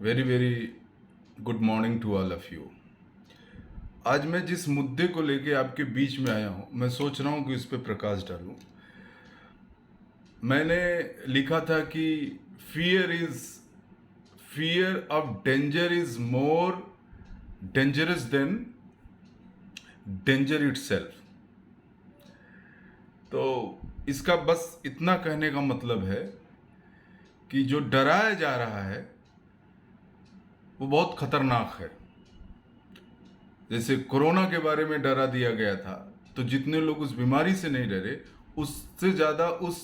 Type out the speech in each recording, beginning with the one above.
Very very good morning to all of you. आज मैं जिस मुद्दे को लेके आपके बीच में आया हूँ, मैं सोच रहा हूँ कि इस पे प्रकाश डालूं। मैंने लिखा था कि fear of danger is more dangerous than danger itself. तो इसका बस इतना कहने का मतलब है कि जो डराया जा रहा है वो बहुत खतरनाक है। जैसे कोरोना के बारे में डरा दिया गया था, तो जितने लोग उस बीमारी से नहीं डरे, उससे ज़्यादा उस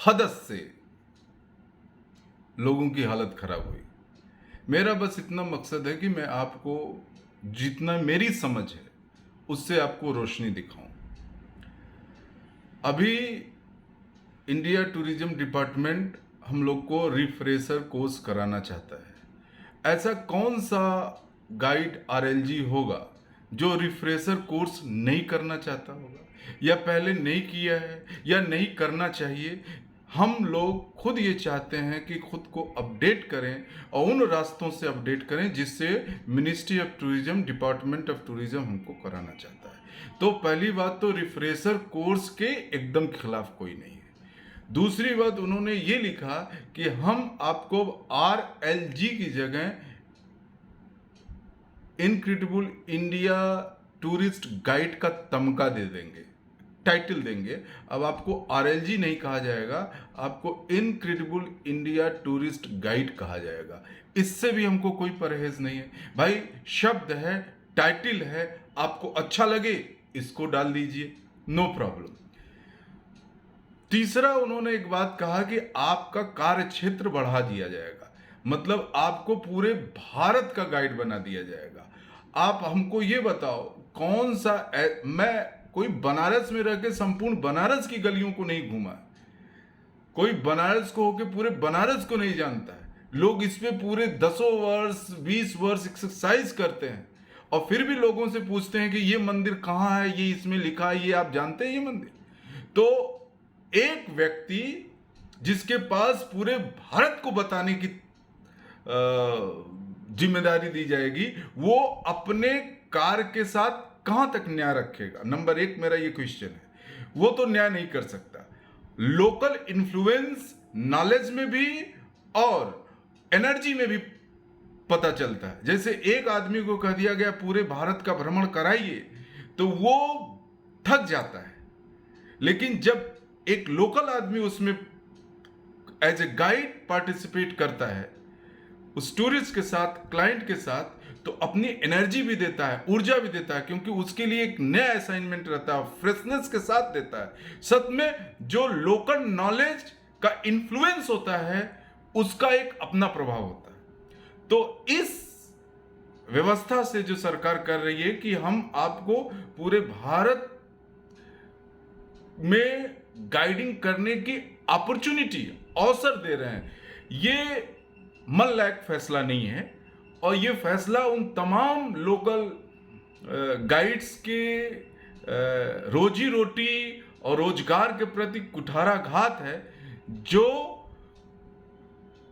हदस से लोगों की हालत खराब हुई। मेरा बस इतना मकसद है कि मैं आपको जितना मेरी समझ है उससे आपको रोशनी दिखाऊं। अभी इंडिया टूरिज्म डिपार्टमेंट हम लोग को रिफ्रेशर कोर्स कराना चाहता है। ऐसा कौन सा गाइड आरएलजी होगा जो रिफ्रेशर कोर्स नहीं करना चाहता होगा, या पहले नहीं किया है, या नहीं करना चाहिए। हम लोग खुद ये चाहते हैं कि खुद को अपडेट करें और उन रास्तों से अपडेट करें जिससे ministry of tourism, department of tourism हमको कराना चाहता है। तो पहली बात तो रिफ्रेशर कोर्स के एकदम खिलाफ कोई नहीं है। दूसरी बात, उन्होंने ये लिखा कि हम आपको आरएलजी की जगह इनक्रेडिबल इंडिया टूरिस्ट गाइड का तमगा दे देंगे, टाइटल देंगे। अब आपको आरएलजी नहीं कहा जाएगा, आपको इनक्रेडिबल इंडिया टूरिस्ट गाइड कहा जाएगा। इससे भी हमको कोई परहेज नहीं है भाई। शब्द है, टाइटल है, आपको अच्छा लगे इसको डाल दीजिए, नो प्रॉब्लम। तीसरा, उन्होंने एक बात कहा कि आपका कार्य क्षेत्र बढ़ा दिया जाएगा, मतलब आपको पूरे भारत का गाइड बना दिया जाएगा। आप हमको ये बताओ कौन सा मैं कोई बनारस में रह के संपूर्ण बनारस की गलियों को नहीं घूमा, कोई बनारस को होके पूरे बनारस को नहीं जानता है। लोग इस पे पूरे 10 वर्ष 20 वर्ष एक्सरसाइज करते हैं और फिर भी लोगों से पूछते हैं कि ये मंदिर कहाँ है, ये इसमें लिखा है, ये आप जानते हैं ये मंदिर? तो एक व्यक्ति जिसके पास पूरे भारत को बताने की जिम्मेदारी दी जाएगी, वो अपने कार्य के साथ कहां तक न्याय रखेगा? नंबर एक मेरा ये क्वेश्चन है। वो तो न्याय नहीं कर सकता। लोकल इन्फ्लुएंस नॉलेज में भी और एनर्जी में भी पता चलता है। जैसे एक आदमी को कह दिया गया पूरे भारत का भ्रमण कराइए, तो वो थक जाता है। लेकिन जब एक लोकल आदमी उसमें एज ए गाइड पार्टिसिपेट करता है, उस टूरिस्ट के साथ, क्लाइंट के साथ, तो अपनी एनर्जी भी देता है, ऊर्जा भी देता है, क्योंकि उसके लिए एक नया असाइनमेंट रहता है, फ्रेशनेस के साथ देता है। सच में जो लोकल नॉलेज का इन्फ्लुएंस होता है उसका एक अपना प्रभाव होता है। तो इस व्यवस्था से जो सरकार कर रही है कि हम आपको पूरे भारत में गाइडिंग करने की अपॉर्चुनिटी, अवसर दे रहे हैं, ये मन लायक फैसला नहीं है। और ये फैसला उन तमाम लोकल गाइड्स के रोजी रोटी और रोजगार के प्रति कुठाराघात है, जो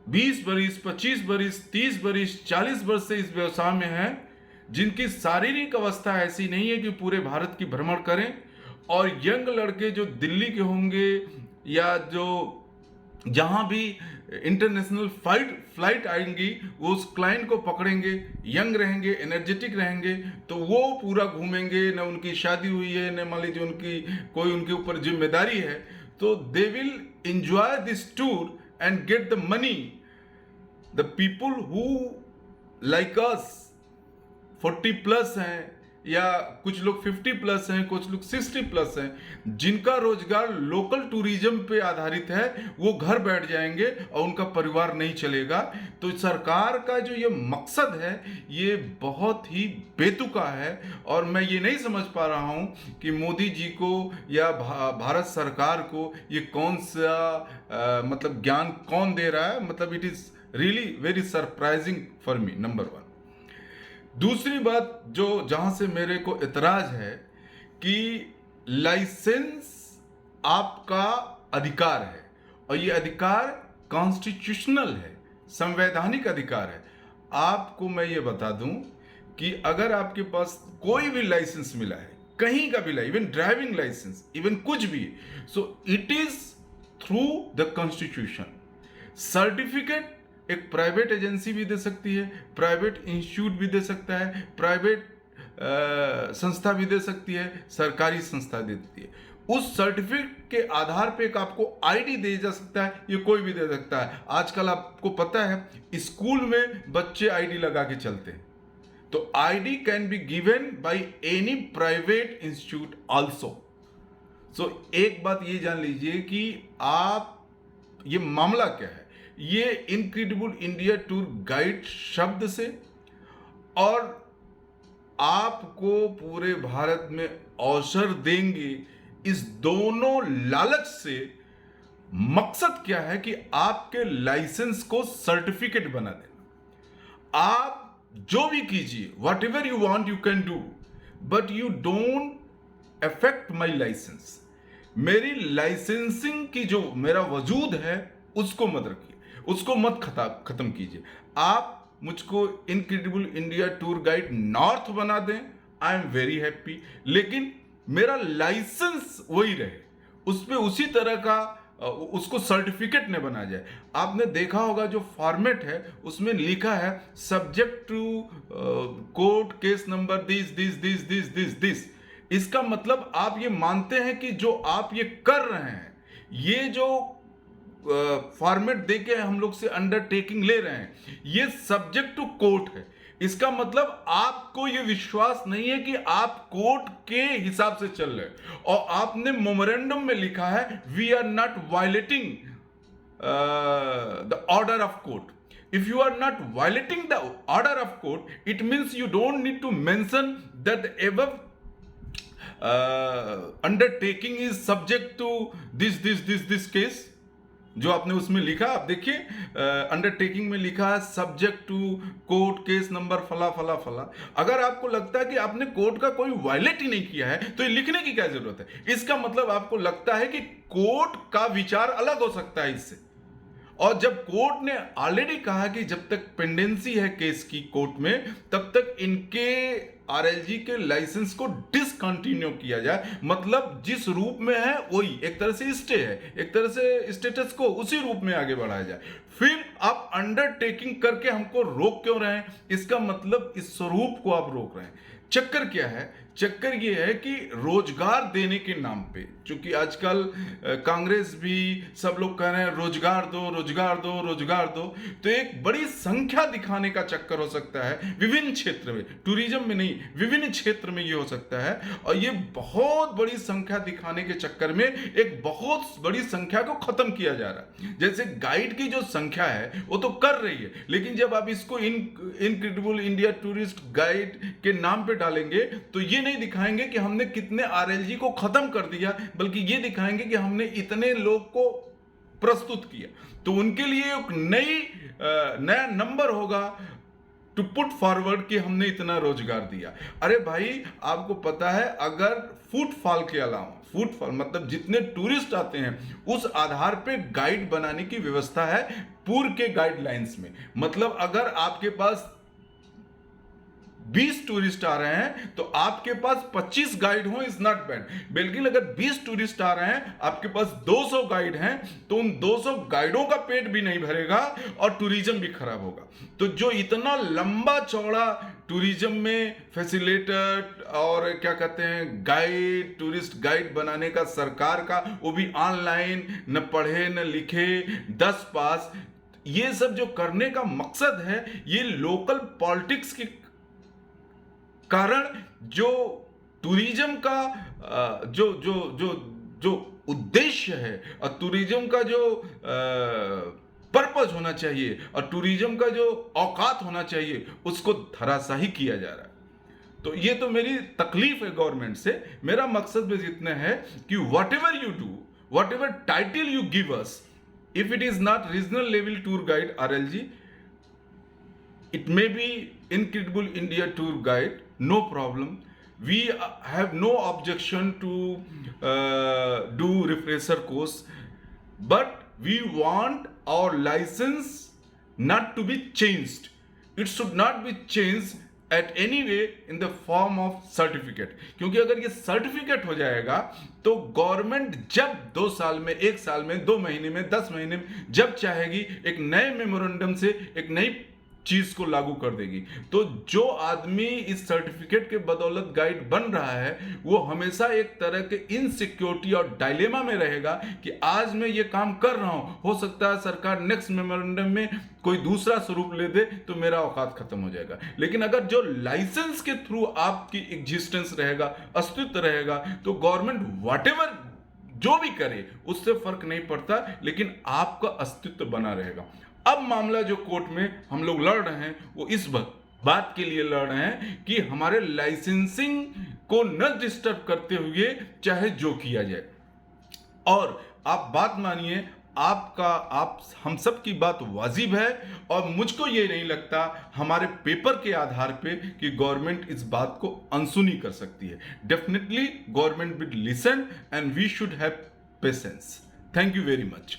20 बरिस, 25 बरिस, 30 बरिस, 40 वर्ष से इस व्यवसाय में हैं, जिनकी शारीरिक अवस्था ऐसी नहीं है कि पूरे भारत की भ्रमण करें। और यंग लड़के जो दिल्ली के होंगे या जो जहां भी इंटरनेशनल फ्लाइट आएंगी, वो उस क्लाइंट को पकड़ेंगे, यंग रहेंगे, एनर्जेटिक रहेंगे, तो वो पूरा घूमेंगे। न उनकी शादी हुई है, न मान लीजिए उनकी कोई उनके ऊपर जिम्मेदारी है, तो they will enjoy this tour and get the money. The people who like us 40 plus हैं, या कुछ लोग 50 प्लस हैं, कुछ लोग 60 प्लस हैं, जिनका रोजगार लोकल टूरिज्म पे आधारित है, वो घर बैठ जाएंगे और उनका परिवार नहीं चलेगा। तो सरकार का जो ये मकसद है ये बहुत ही बेतुका है। और मैं ये नहीं समझ पा रहा हूँ कि मोदी जी को या भारत सरकार को ये कौन सा मतलब ज्ञान कौन दे रहा है। मतलब it is really very surprising for me, number one. दूसरी बात जो जहां से मेरे को एतराज है कि लाइसेंस आपका अधिकार है और ये अधिकार कॉन्स्टिट्यूशनल है, संवैधानिक अधिकार है। आपको मैं ये बता दूं कि अगर आपके पास कोई भी लाइसेंस मिला है, कहीं का भी, इवन ड्राइविंग लाइसेंस, इवन कुछ भी, so it is through the constitution. Certificate एक प्राइवेट एजेंसी भी दे सकती है, प्राइवेट इंस्टीट्यूट भी दे सकता है, प्राइवेट संस्था भी दे सकती है, सरकारी संस्था देती है। उस सर्टिफिकेट के आधार पे एक आपको आईडी दे जा सकता है, ये कोई भी दे सकता है। आजकल आपको पता है स्कूल में बच्चे आईडी लगा के चलते हैं, तो ID can be given by any private institute also. So एक बात ये जान लीजिए कि आप, ये मामला क्या है, ये इनक्रेडिबल इंडिया टूर गाइड शब्द से और आपको पूरे भारत में अवसर देंगे, इस दोनों लालच से मकसद क्या है कि आपके लाइसेंस को सर्टिफिकेट बना देना। आप जो भी कीजिए, whatever you want you can do, but you don't affect my license. मेरी लाइसेंसिंग की जो मेरा वजूद है उसको मत रखिए, उसको मत खत्म कीजिए। आप मुझको incredible India tour guide north बना दें, आई एम वेरी हैप्पी, लेकिन मेरा लाइसेंस वही रहे, उस पर उसी तरह का उसको सर्टिफिकेट न बना जाए। आपने देखा होगा जो फॉर्मेट है उसमें लिखा है subject to court case number this this this this this this. इसका मतलब आप ये मानते हैं कि जो आप ये कर रहे हैं, ये जो फॉर्मेट देके हम लोग से अंडरटेकिंग ले रहे हैं, ये सब्जेक्ट टू कोर्ट है। इसका मतलब आपको ये विश्वास नहीं है कि आप कोर्ट के हिसाब से चल रहे हैं, और आपने मेमोरेंडम में लिखा है we are not violating the order of court. If you are not violating the order of court, it means you don't need to mention that above undertaking is subject to this this this this case. जो आपने उसमें लिखा, आप देखिए undertaking में लिखा है subject to court case number फला फला फला। अगर आपको लगता है कि आपने कोर्ट का कोई वायलेट ही नहीं किया है तो ये लिखने की क्या जरूरत है? इसका मतलब आपको लगता है कि कोर्ट का विचार अलग हो सकता है इससे। और जब कोर्ट ने ऑलरेडी कहा कि जब तक पेंडेंसी है केस की कोर्ट में, तब तक इनके आरएलजी के लाइसेंस को डिसकंटिन्यू किया जाए, मतलब जिस रूप में है वही, एक तरह से स्टे है, एक तरह से स्टेटस को उसी रूप में आगे बढ़ाया जाए। फिर आप अंडरटेकिंग करके हमको रोक क्यों रहे हैं? इसका मतलब इस स्वरूप को आप रोक रहे हैं। चक्कर क्या है? चक्कर ये है कि रोजगार देने के नाम पे, चूंकि आजकल कांग्रेस भी सब लोग कह रहे हैं रोजगार दो रोजगार दो रोजगार दो, तो एक बड़ी संख्या दिखाने का चक्कर हो सकता है विभिन्न क्षेत्र में, टूरिज्म में नहीं, विभिन्न क्षेत्र में ये हो सकता है। और ये बहुत बड़ी संख्या दिखाने के चक्कर में एक बहुत बड़ी संख्या को खत्म किया जा रहा है। जैसे गाइड की जो संख्या है वो तो कर रही है, लेकिन जब आप इसको इनक्रेडिबल इंडिया टूरिस्ट गाइड के नाम पे डालेंगे तो ये नहीं दिखाएंगे कि हमने कितने आरएलजी को खत्म कर दिया, बल्कि ये दिखाएंगे कि हमने इतने लोग को प्रस्तुत किया। तो उनके लिए एक नया नंबर होगा टू पुट फॉरवर्ड कि हमने इतना रोजगार दिया। अरे भाई, आपको पता है अगर फुटफॉल के अलावा, फुटफॉल मतलब जितने टूरिस्ट आते हैं उस आधार पे गाइड बनाने की व्यवस्था है पूर्व के गाइडलाइंस में। मतलब अगर आपके पास 20 टूरिस्ट आ रहे हैं तो आपके पास 25 गाइड हो, इज नॉट बैड। बल्कि अगर 20 टूरिस्ट आ रहे हैं, आपके पास 200 गाइड हैं, तो उन 200 गाइडों का पेट भी नहीं भरेगा और टूरिज्म भी खराब होगा। तो जो इतना लंबा चौड़ा टूरिज्म में फैसिलिटेटर और क्या कहते हैं गाइड, टूरिस्ट गाइड बनाने का सरकार का, वो भी ऑनलाइन, न पढ़े न लिखे, 10 पास, ये सब जो करने का मकसद है, ये लोकल पॉलिटिक्स की कारण जो टूरिज्म का जो जो जो जो उद्देश्य है और टूरिज्म का जो पर्पस होना चाहिए और टूरिज्म का जो औकात होना चाहिए, उसको धराशाही किया जा रहा है। तो ये तो मेरी तकलीफ है गवर्नमेंट से। मेरा मकसद बस इतना है कि what ever you do, what ever title you give us, if it is not regional level tour guide RLG, it may be Incredible India Tour Guide, no problem. We have no objection to do refresher course, but we want our license not to be changed. It should not be changed at any way in the form of certificate. क्योंकि अगर ये certificate हो जाएगा तो government जब 2 साल में, 1 साल में, 2 महीने में, 10 महीने में जब चाहेगी एक नए मेमोरेंडम से एक नई चीज को लागू कर देगी। तो जो आदमी इस सर्टिफिकेट के बदौलत गाइड बन रहा है वो हमेशा एक तरह के इनसिक्योरिटी और डायलेमा में रहेगा कि आज मैं ये काम कर रहा हूं, हो सकता है सरकार नेक्स्ट मेमोरेंडम में कोई दूसरा स्वरूप ले दे तो मेरा औकात खत्म हो जाएगा। लेकिन अगर जो लाइसेंस के थ्रू आपकी एग्जिस्टेंस रहेगा, अस्तित्व रहेगा, तो गवर्नमेंट व्हाटएवर जो भी करे उससे फर्क नहीं पड़ता, लेकिन आपका अस्तित्व बना रहेगा। अब मामला जो कोर्ट में हम लोग लड़ रहे हैं वो इस बात के लिए लड़ रहे हैं कि हमारे लाइसेंसिंग को न डिस्टर्ब करते हुए चाहे जो किया जाए। और आप बात मानिए, हम सब की बात वाजिब है और मुझको ये नहीं लगता हमारे पेपर के आधार पे कि गवर्नमेंट इस बात को अनसुनी कर सकती है। Definitely government will listen and we should have patience. Thank you very much.